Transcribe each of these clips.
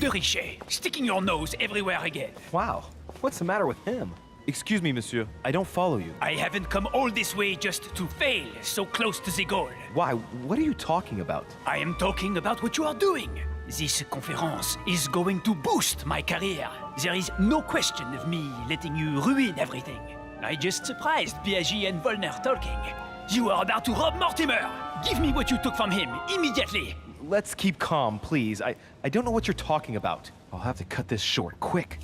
de Richet, sticking your nose everywhere again. Wow, what's the matter with him? Excuse me, monsieur. I don't follow you. I haven't come all this way just to fail so close to the goal. Why? What are you talking about? I am talking about what you are doing. This conference is going to boost my career. There is no question of me letting you ruin everything. I just surprised Piaget and Vollner talking. You are about to rob Mortimer. Give me what you took from him, immediately. Let's keep calm, please. I don't know what you're talking about. I'll have to cut this short, quick.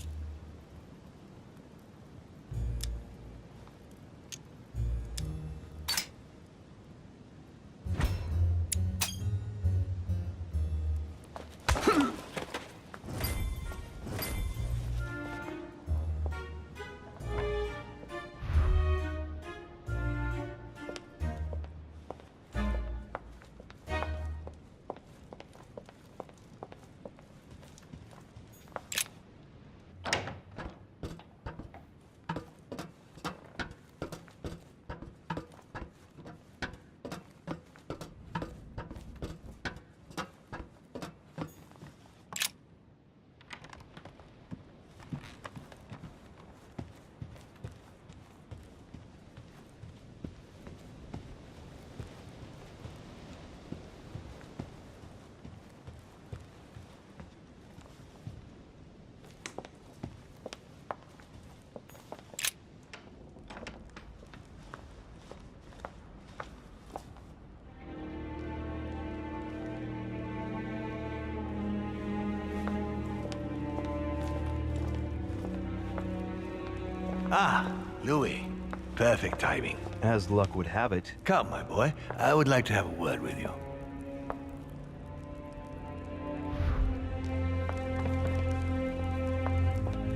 Ah, Louis. Perfect timing. As luck would have it. Come, my boy. I would like to have a word with you.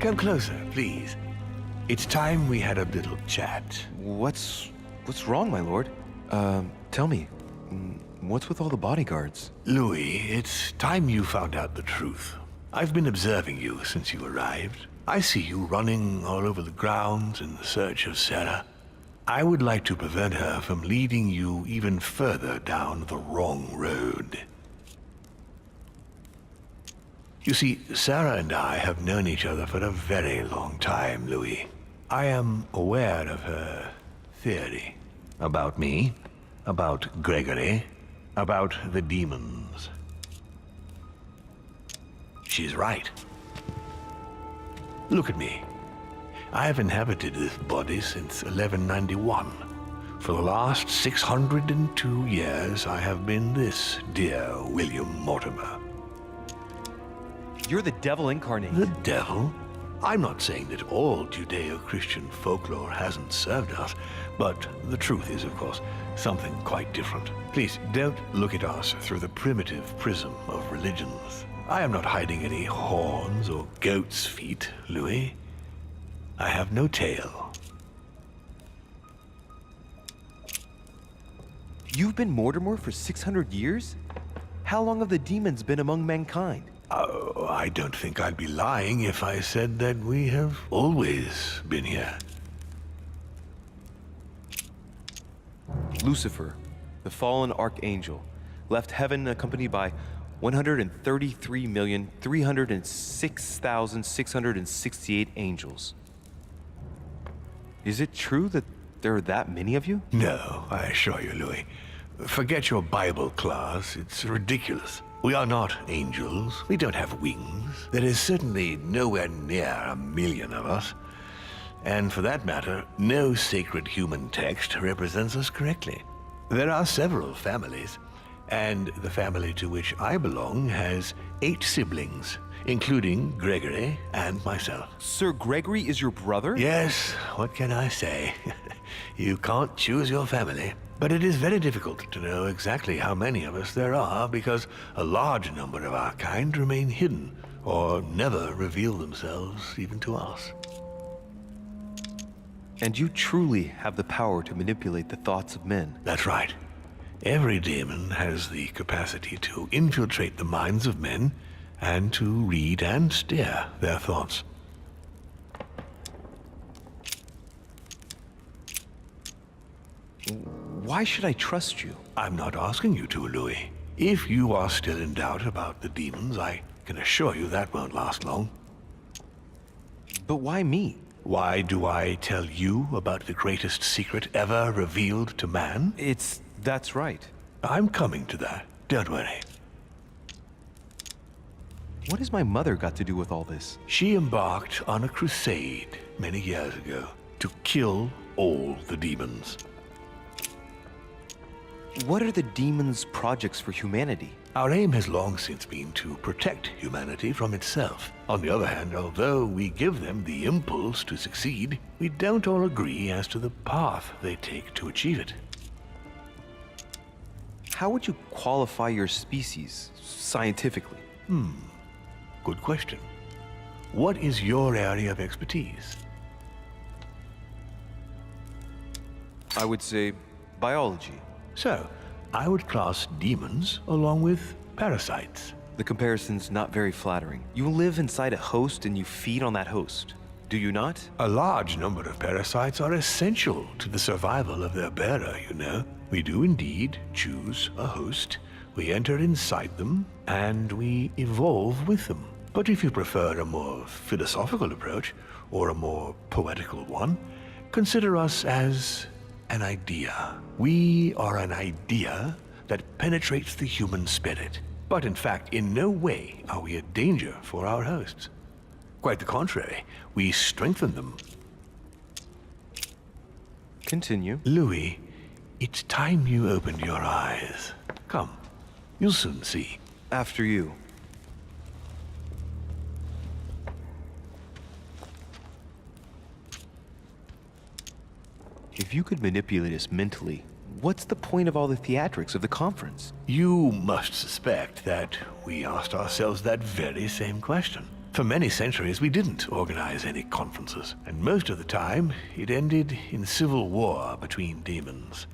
Come closer, please. It's time we had a little chat. What's wrong, my lord? Tell me. What's with all the bodyguards? Louis, it's time you found out the truth. I've been observing you since you arrived. I see you running all over the grounds in the search of Sarah. I would like to prevent her from leading you even further down the wrong road. You see, Sarah and I have known each other for a very long time, Louis. I am aware of her theory. About me, about Gregory, about the demons. She's right. Look at me. I have inhabited this body since 1191. For the last 602 years, I have been this dear William Mortimer. You're the devil incarnate. The devil? I'm not saying that all Judeo-Christian folklore hasn't served us, but the truth is, of course, something quite different. Please, don't look at us through the primitive prism of religions. I am not hiding any horns or goat's feet, Louis. I have no tail. You've been Mortimer for 600 years? How long have the demons been among mankind? Oh, I don't think I'd be lying if I said that we have always been here. Lucifer, the fallen archangel, left heaven accompanied by 133,306,668 angels. Is it true that there are that many of you? No, I assure you, Louis. Forget your Bible class. It's ridiculous. We are not angels. We don't have wings. There is certainly nowhere near 1,000,000 of us. And for that matter, no sacred human text represents us correctly. There are several families, and the family to which I belong has 8 siblings, including Gregory and myself. Sir Gregory is your brother? Yes, what can I say? You can't choose your family. But it is very difficult to know exactly how many of us there are because a large number of our kind remain hidden or never reveal themselves even to us. And you truly have the power to manipulate the thoughts of men. That's right. Every demon has the capacity to infiltrate the minds of men and to read and steer their thoughts. Why should I trust you? I'm not asking you to, Louis. If you are still in doubt about the demons, I Can assure you that won't last long. But why me? Why do I tell you about the greatest secret ever revealed to man? That's right. I'm coming to that. Don't worry. What has my mother got to do with all this? She embarked on a crusade many years ago to kill all the demons. What are the demons' projects for humanity? Our aim has long since been to protect humanity from itself. On the other hand, although we give them the impulse to succeed, we don't all agree as to the path they take to achieve it. How would you qualify your species, scientifically? Good question. What is your area of expertise? I would say biology. So, I would class demons along with parasites. The comparison's not very flattering. You live inside a host and you feed on that host. Do you not? A large number of parasites are essential to the survival of their bearer, you know. We do indeed choose a host, we enter inside them, and we evolve with them. But if you prefer a more philosophical approach, or a more poetical one, consider us as an idea. We are an idea that penetrates the human spirit. But in fact, in no way are we a danger for our hosts. Quite the contrary, we strengthen them. Continue. Louis, it's time you opened your eyes. Come, you'll soon see. After you. If you could manipulate us mentally, what's the point of all the theatrics of the conference? You must suspect that we asked ourselves that very same question. For many centuries, we didn't organize any conferences, and most of the time, it ended in civil war between demons.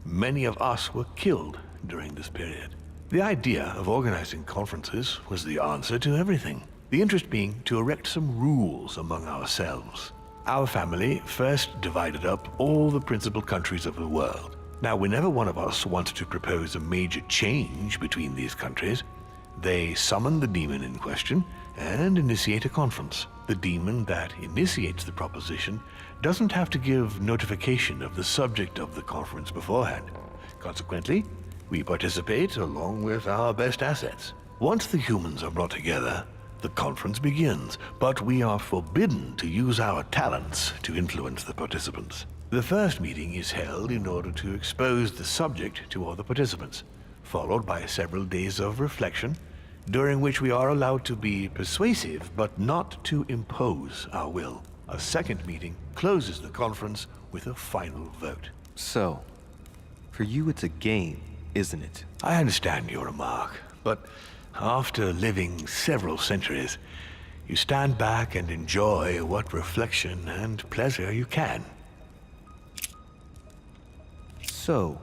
Many of us were killed during this period. The idea of organizing conferences was the answer to everything. The interest being to erect some rules among ourselves. Our family first divided up all the principal countries of the world. Now, whenever one of us wanted to propose a major change between these countries, they summon the demon in question and initiate a conference. The demon that initiates the proposition doesn't have to give notification of the subject of the conference beforehand. Consequently, we participate along with our best assets. Once the humans are brought together, the conference begins, but we are forbidden to use our talents to influence the participants. The first meeting is held in order to expose the subject to all the participants, followed by several days of reflection, during which we are allowed to be persuasive but not to impose our will. A second meeting closes the conference with a final vote. So, for you it's a game, isn't it? I understand your remark, but after living several centuries, you stand back and enjoy what reflection and pleasure you can. So,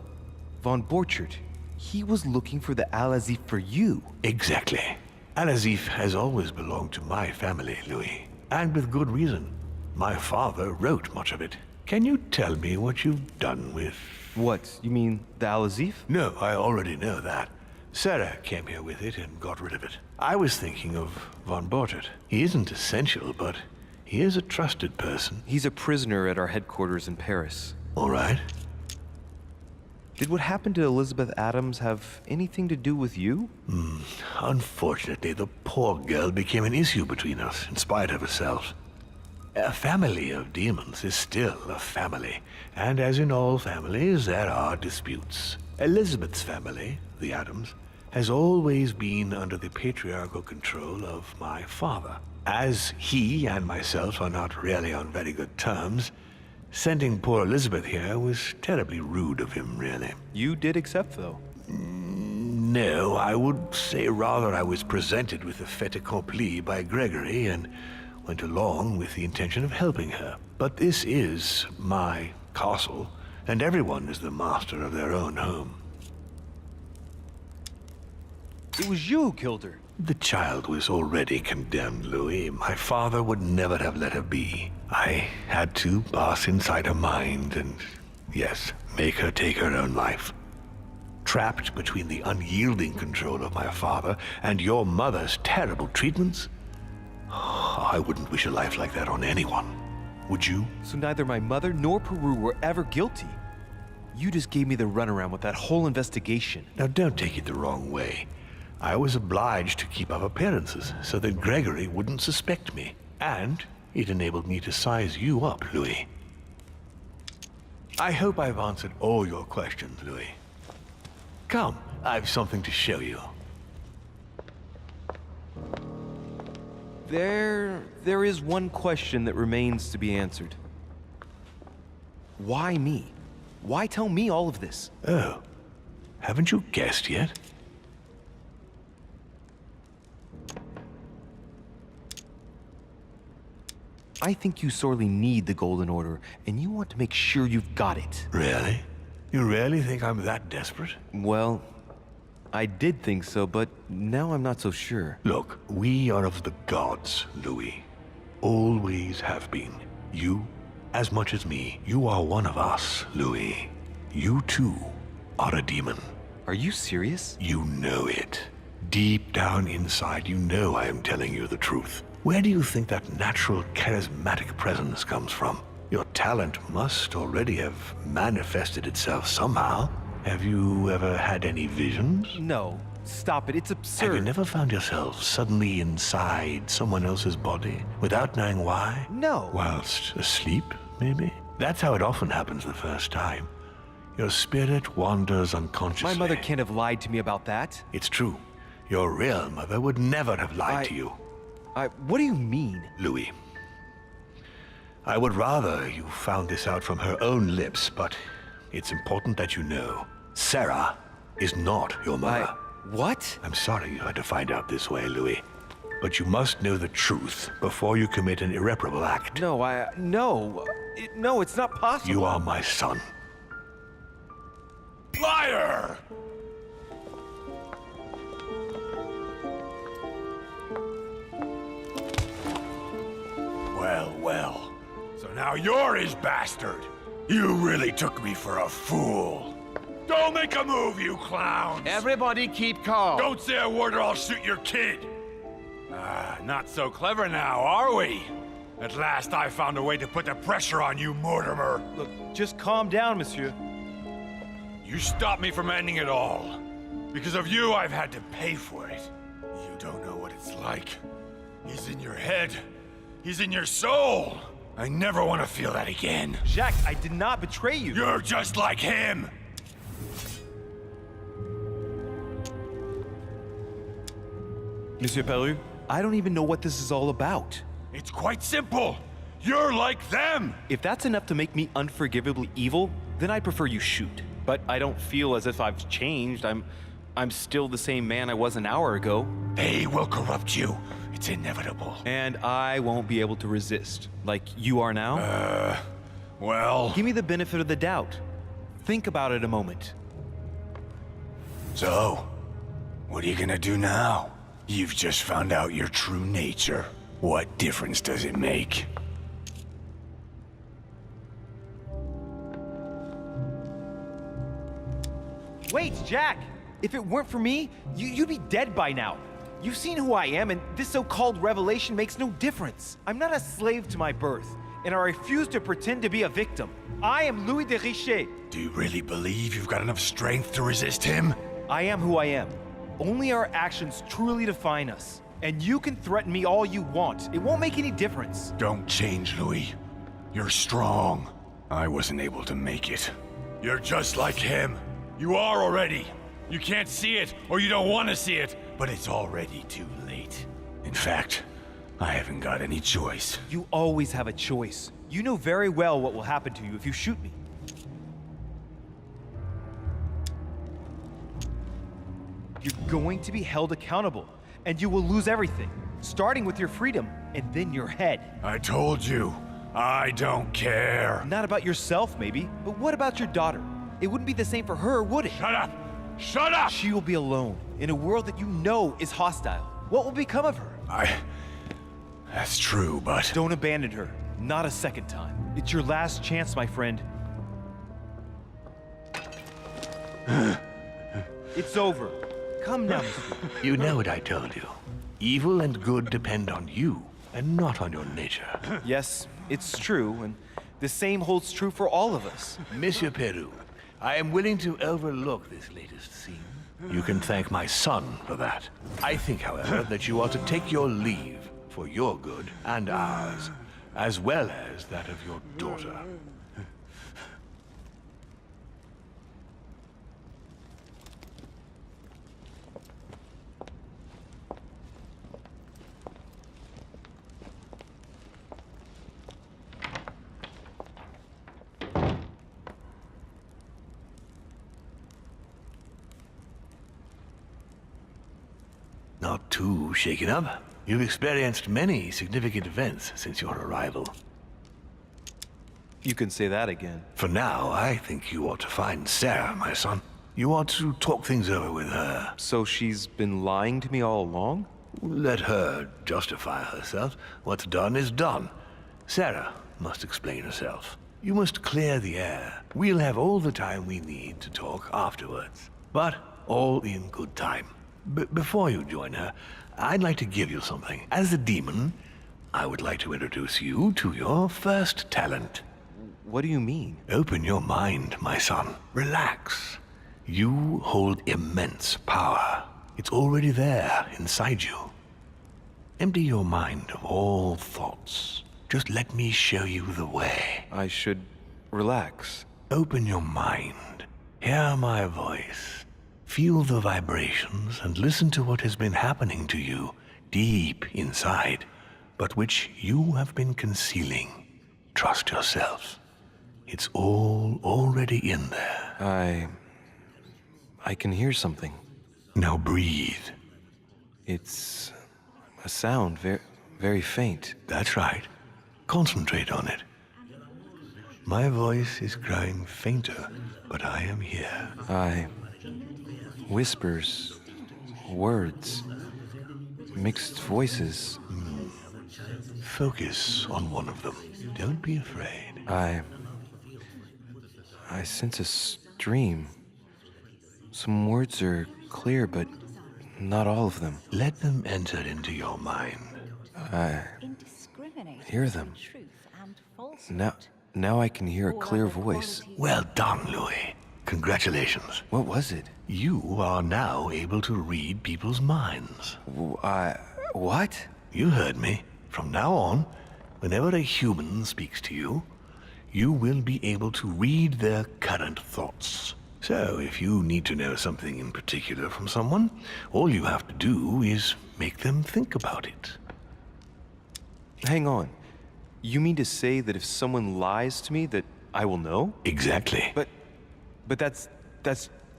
von Borchert, he was looking for the Al-Azif for you. Exactly. Al-Azif has always belonged to my family, Louis. And with good reason. My father wrote much of it. Can you tell me what you've done with... What, you mean the Al-Azif? No, I already know that. Sarah came here with it and got rid of it. I was thinking of von Borchert. He isn't essential, but he is a trusted person. He's a prisoner at our headquarters in Paris. All right. Did what happened to Elizabeth Adams have anything to do with you? Unfortunately, the poor girl became an issue between us, in spite of herself. A family of demons is still a family, and as in all families, there are disputes. Elizabeth's family, the Adams, has always been under the patriarchal control of my father. As he and myself are not really on very good terms, sending poor Elizabeth here was terribly rude of him, really. You did accept, though. No, I would say rather I was presented with a fait accompli by Gregory and went along with the intention of helping her. But this is my castle, and everyone is the master of their own home. It was you who killed her. The child was already condemned, Louis. My father would never have let her be. I had to pass inside her mind and, yes, make her take her own life. trapped between the unyielding control of my father and your mother's terrible treatments? I wouldn't wish a life like that on anyone. Would you? So neither my mother nor Peru were ever guilty. You just gave me the runaround with that whole investigation. Now don't take it the wrong way. I was obliged to keep up appearances so that Gregory wouldn't suspect me. And it enabled me to size you up, Louis. I hope I've answered all your questions, Louis. Come, I've something to show you. There is one question that remains to be answered. Why me? Why tell me all of this? Oh, haven't you guessed yet? I think you sorely need the Golden Order, and you want to make sure you've got it. Really? You really think I'm that desperate? Well, I did think so, but now I'm not so sure. Look, we are of the gods, Louis. Always have been. You, as much as me, you are one of us, Louis. You too are a demon. Are you serious? You know it. Deep down inside, you know I am telling you the truth. Where do you think that natural, charismatic presence comes from? Your talent must already have manifested itself somehow. Have you ever had any visions? No. Stop it. It's absurd. Have you never found yourself suddenly inside someone else's body without knowing why? No. Whilst asleep, maybe? That's how it often happens the first time. Your spirit wanders unconsciously. My mother can't have lied to me about that. It's true. Your real mother would never have lied to you. What do you mean? Louis, I would rather you found this out from her own lips, but it's important that you know. Sarah is not your mother. What? I'm sorry you had to find out this way, Louis. But you must know the truth before you commit an irreparable act. No, no, it's not possible. You are my son. Liar! Well, well. So now you're his bastard. You really took me for a fool. Don't make a move, you clowns! Everybody keep calm. Don't say a word or I'll shoot your kid! Not so clever now, are we? At last I found a way to put the pressure on you, Mortimer. Look, just calm down, monsieur. You stopped me from ending it all. Because of you, I've had to pay for it. You don't know what it's like. He's in your head. He's in your soul. I never want to feel that again. Jacques, I did not betray you. You're just like him! Monsieur Peru, I don't even know what this is all about. It's quite simple. You're like them! If that's enough to make me unforgivably evil, then I prefer you shoot. But I don't feel as if I've changed. I'm still the same man I was an hour ago. They will corrupt you. It's inevitable. And I won't be able to resist, like you are now. Well... Give me the benefit of the doubt. Think about it a moment. So, what are you gonna do now? You've just found out your true nature. What difference does it make? Wait, Jack! If it weren't for me, you'd be dead by now. You've seen who I am, and this so-called revelation makes no difference. I'm not a slave to my birth, and I refuse to pretend to be a victim. I am Louis de Richet. Do you really believe you've got enough strength to resist him? I am who I am. Only our actions truly define us. And you can threaten me all you want. It won't make any difference. Don't change, Louis. You're strong. I wasn't able to make it. You're just like him. You are already. You can't see it, or you don't want to see it, but it's already too late. In fact, I haven't got any choice. You always have a choice. You know very well what will happen to you if you shoot me. You're going to be held accountable, and you will lose everything, starting with your freedom, and then your head. I told you, I don't care. Not about yourself, maybe, but what about your daughter? It wouldn't be the same for her, would it? Shut up! Shut up! She will be alone, in a world that you know is hostile. What will become of her? That's true, but... Don't abandon her. Not a second time. It's your last chance, my friend. It's over. Come now, monsieur. You know what I told you. Evil and good depend on you, and not on your nature. Yes, it's true, and the same holds true for all of us. Monsieur Peru, I am willing to overlook this latest scene. You can thank my son for that. I think, however, that you ought to take your leave for your good and ours, as well as that of your daughter. Not too shaken up. You've experienced many significant events since your arrival. You can say that again. For now, I think you ought to find Sarah, my son. You ought to talk things over with her. So she's been lying to me all along? Let her justify herself. What's done is done. Sarah must explain herself. You must clear the air. We'll have all the time we need to talk afterwards. But all in good time. Before you join her, I'd like to give you something. As a demon, I would like to introduce you to your first talent. What do you mean? Open your mind, my son. Relax. You hold immense power. It's already there inside you. Empty your mind of all thoughts. Just let me show you the way. I should relax. Open your mind. Hear my voice. Feel the vibrations and listen to what has been happening to you deep inside, but which you have been concealing. Trust yourself. It's all already in there. I can hear something. Now breathe. It's a sound, very faint. That's right. Concentrate on it. My voice is growing fainter, but I am here. Whispers, words, mixed voices. Focus on one of them. Don't be afraid. I sense a stream. Some words are clear, but not all of them. Let them enter into your mind. Hear them. Now I can hear a clear voice. Well done, Louis. Congratulations. What was it? You are now able to read people's minds. What? You heard me. From now on, whenever a human speaks to you, you will be able to read their current thoughts. So, if you need to know something in particular from someone, all you have to do is make them think about it. Hang on. You mean to say that if someone lies to me that I will know? Exactly. But that's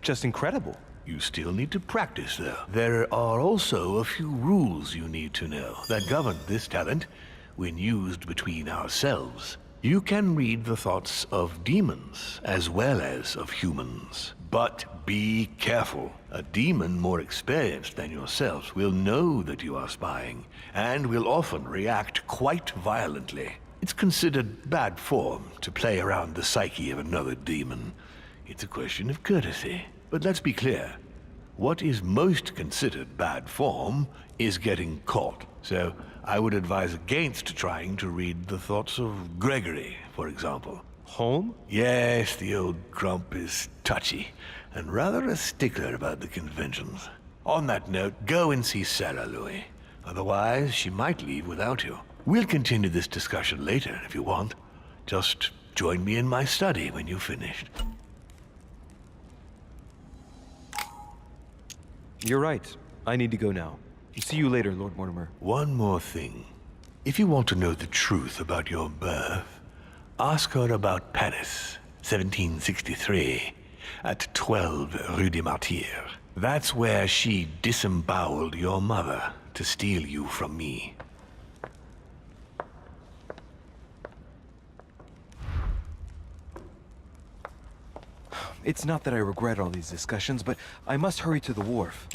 just incredible. You still need to practice, though. There are also a few rules you need to know that govern this talent when used between ourselves. You can read the thoughts of demons as well as of humans. But be careful. A demon more experienced than yourself will know that you are spying and will often react quite violently. It's considered bad form to play around the psyche of another demon. It's a question of courtesy. But let's be clear. What is most considered bad form is getting caught. So I would advise against trying to read the thoughts of Gregory, for example. Home? Yes, the old grump is touchy, and rather a stickler about the conventions. On that note, go and see Sarah, Louis. Otherwise, she might leave without you. We'll continue this discussion later, if you want. Just join me in my study when you've finished. You're right. I need to go now. See you later, Lord Mortimer. One more thing. If you want to know the truth about your birth, ask her about Paris, 1763, at 12 Rue des Martyrs. That's where she disemboweled your mother to steal you from me. It's not that I regret all these discussions, but I must hurry to the wharf.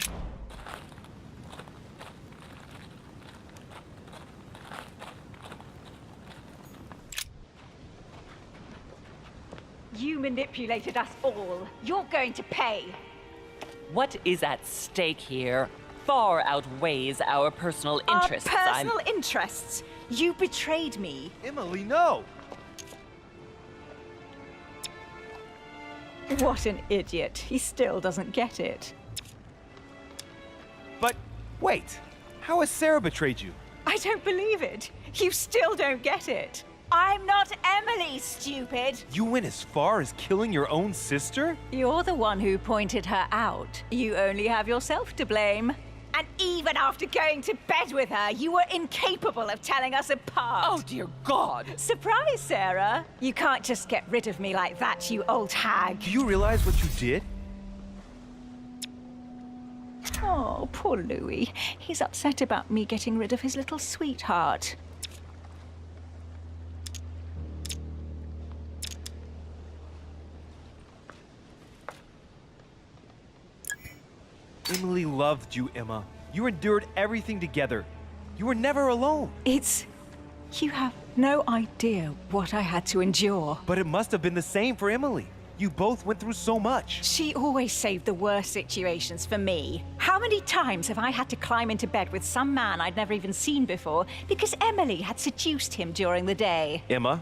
You manipulated us all. You're going to pay. What is at stake here far outweighs our personal interests. Our personal interests? You betrayed me. Emily, no! What an idiot. He still doesn't get it. But wait, how has Sarah betrayed you? I don't believe it. You still don't get it. I'm not Emily, stupid. You went as far as killing your own sister? You're the one who pointed her out. You only have yourself to blame. And even after going to bed with her, you were incapable of telling us apart. Oh, dear God! Surprise, Sarah. You can't just get rid of me like that, you old hag. Do you realize what you did? Oh, poor Louis. He's upset about me getting rid of his little sweetheart. Emily loved you, Emma. You endured everything together. You were never alone. You have no idea what I had to endure. But it must have been the same for Emily. You both went through so much. She always saved the worst situations for me. How many times have I had to climb into bed with some man I'd never even seen before because Emily had seduced him during the day? Emma,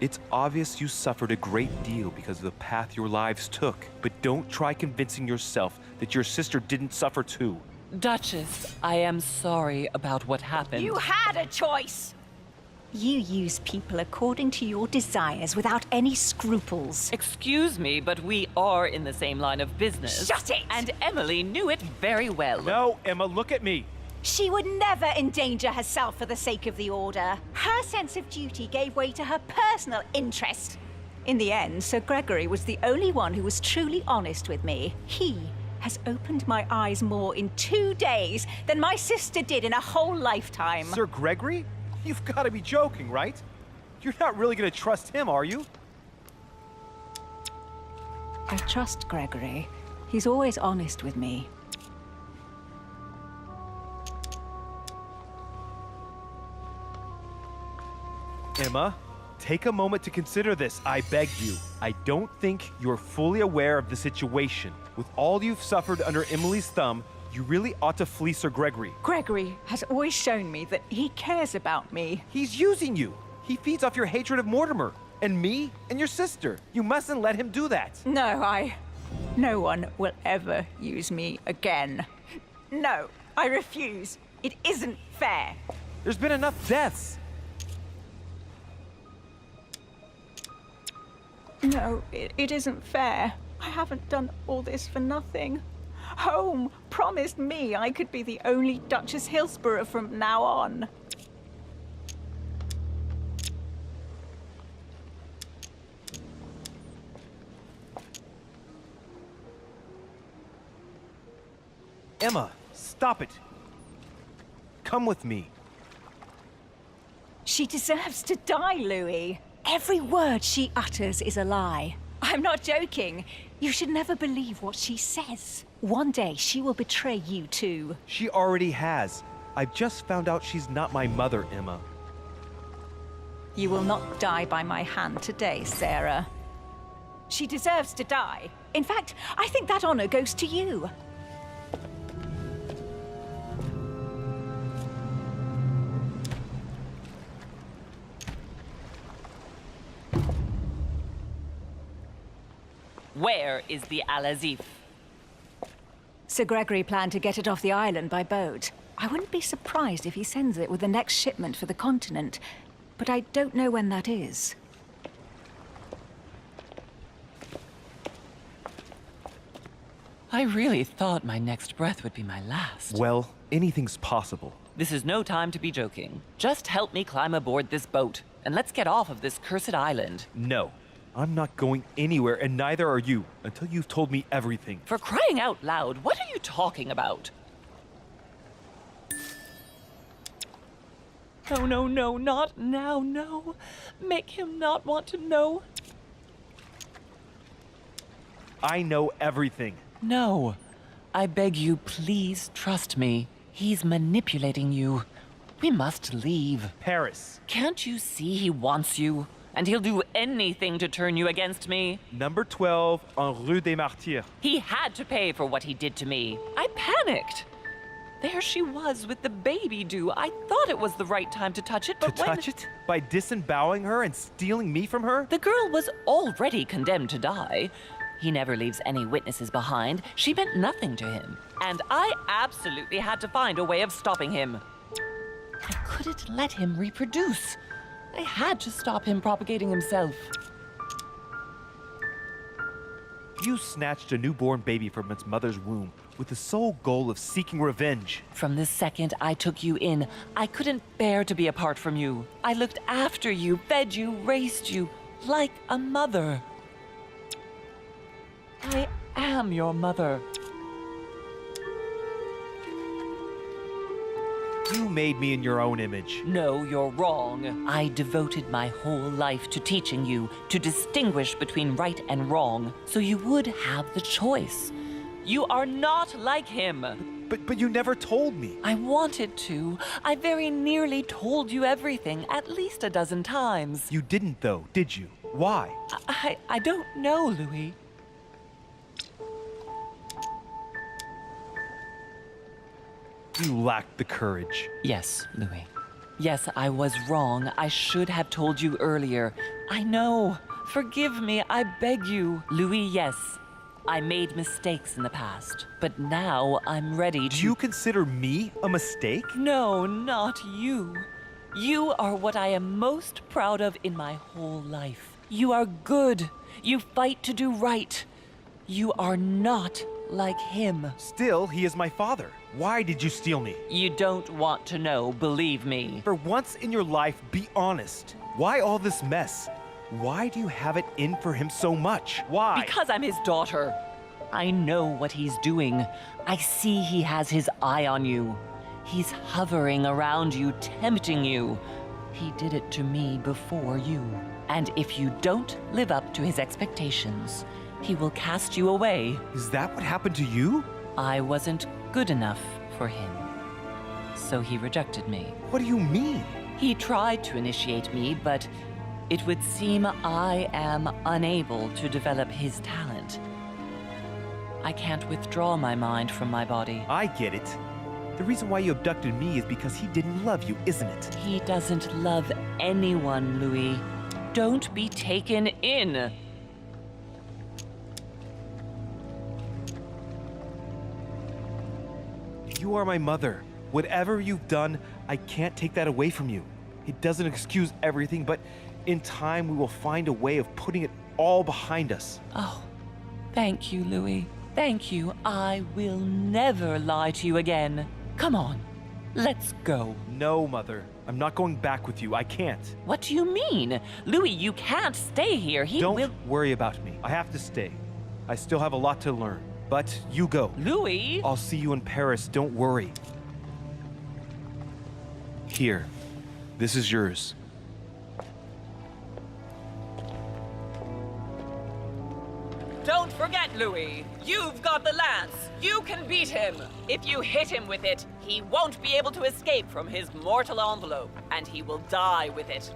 it's obvious you suffered a great deal because of the path your lives took. But don't try convincing yourself that your sister didn't suffer too. Duchess, I am sorry about what happened. You had a choice! You use people according to your desires without any scruples. Excuse me, but we are in the same line of business. Shut it! And Emily knew it very well. No, Emma, look at me. She would never endanger herself for the sake of the Order. Her sense of duty gave way to her personal interest. In the end, Sir Gregory was the only one who was truly honest with me. He has opened my eyes more in 2 days than my sister did in a whole lifetime. Sir Gregory? You've got to be joking, right? You're not really going to trust him, are you? I trust Gregory. He's always honest with me. Emma, take a moment to consider this, I beg you. I don't think you're fully aware of the situation. With all you've suffered under Emily's thumb, you really ought to flee Sir Gregory. Gregory has always shown me that he cares about me. He's using you. He feeds off your hatred of Mortimer, and me, and your sister. You mustn't let him do that. No one will ever use me again. No, I refuse. It isn't fair. There's been enough deaths. No, it isn't fair. I haven't done all this for nothing. Home promised me I could be the only Duchess Hillsborough from now on. Emma, stop it. Come with me. She deserves to die, Louis. Every word she utters is a lie. I'm not joking. You should never believe what she says. One day she will betray you too. She already has. I've just found out she's not my mother, Emma. You will not die by my hand today, Sarah. She deserves to die. In fact, I think that honor goes to you. Where is the Al-Azif? Sir Gregory planned to get it off the island by boat. I wouldn't be surprised if he sends it with the next shipment for the continent, but I don't know when that is. I really thought my next breath would be my last. Well, anything's possible. This is no time to be joking. Just help me climb aboard this boat, and let's get off of this cursed island. No, I'm not going anywhere, and neither are you, until you've told me everything. For crying out loud, what are you talking about? No, not now, no. Make him not want to know. I know everything. No. I beg you, please trust me. He's manipulating you. We must leave. Paris. Can't you see he wants you? and he'll do anything to turn you against me. Number 12 on Rue des Martyrs. He had to pay for what he did to me. I panicked. There she was with the baby due. I thought it was the right time to touch it, but To touch it? By disemboweling her and stealing me from her? The girl was already condemned to die. He never leaves any witnesses behind. She meant nothing to him. And I absolutely had to find a way of stopping him. I couldn't let him reproduce. I had to stop him propagating himself. You snatched a newborn baby from its mother's womb with the sole goal of seeking revenge. From the second I took you in, I couldn't bear to be apart from you. I looked after you, fed you, raised you, like a mother. I am your mother. You made me in your own image. No, you're wrong. I devoted my whole life to teaching you to distinguish between right and wrong, so you would have the choice. You are not like him. But you never told me. I wanted to. I very nearly told you everything, at least a dozen times. You didn't though, did you? Why? I don't know, Louis. You lacked the courage. Yes, Louis. Yes, I was wrong. I should have told you earlier. I know. Forgive me, I beg you. Louis, yes. I made mistakes in the past, but now I'm ready to... Do you consider me a mistake? No, not you. You are what I am most proud of in my whole life. You are good. You fight to do right. You are not like him. Still, he is my father. Why did you steal me? You don't want to know, believe me. For once in your life, be honest. Why all this mess? Why do you have it in for him so much? Why? Because I'm his daughter. I know what he's doing. I see he has his eye on you. He's hovering around you, tempting you. He did it to me before you. And if you don't live up to his expectations, he will cast you away. Is that what happened to you? I wasn't good enough for him. So he rejected me. What do you mean? He tried to initiate me, but it would seem I am unable to develop his talent. I can't withdraw my mind from my body. I get it. The reason why you abducted me is because he didn't love you, isn't it? He doesn't love anyone, Louis. Don't be taken in. You are my mother. Whatever you've done, I can't take that away from you. It doesn't excuse everything, but in time we will find a way of putting it all behind us. Oh, thank you, Louis. Thank you. I will never lie to you again. Come on, let's go. No, Mother. I'm not going back with you. I can't. What do you mean? Louis, you can't stay here. He Don't will... worry about me. I have to stay. I still have a lot to learn. But you go. Louis? I'll see you in Paris. Don't worry. Here. This is yours. Don't forget, Louis. You've got the lance. You can beat him. If you hit him with it, he won't be able to escape from his mortal envelope, and he will die with it.